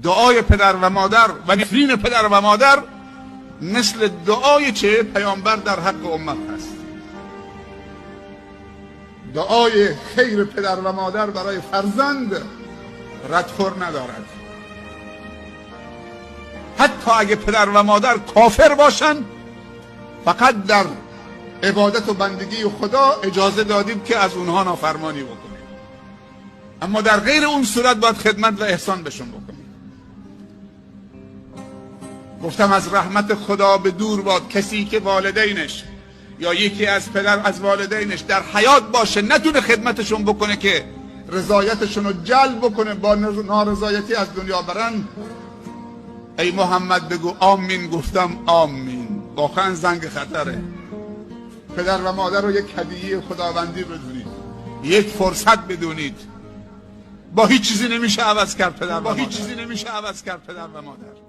دعای پدر و مادر و نفرین پدر و مادر مثل دعای چه پیامبر در حق امت هست. دعای خیر پدر و مادر برای فرزند ردخور ندارد، حتی اگه پدر و مادر کافر باشن. فقط در عبادت و بندگی خدا اجازه دادیم که از اونها نافرمانی بکنیم، اما در غیر اون صورت باید خدمت و احسان بهشون بکنیم. گفتم از رحمت خدا به دور باد کسی که والدینش یا یکی از پدر از والدینش در حیات باشه نتونه خدمتشون بکنه که رضایتشون رو جلب بکنه، با نارضایتی از دنیا برن. ای محمد بگو آمین. گفتم آمین. واقعا زنگ خطره. پدر و مادر رو یک هدیه خداوندی بدونید، یک فرصت بدونید. با هیچ چیزی نمیشه عوض کرد پدر و مادر.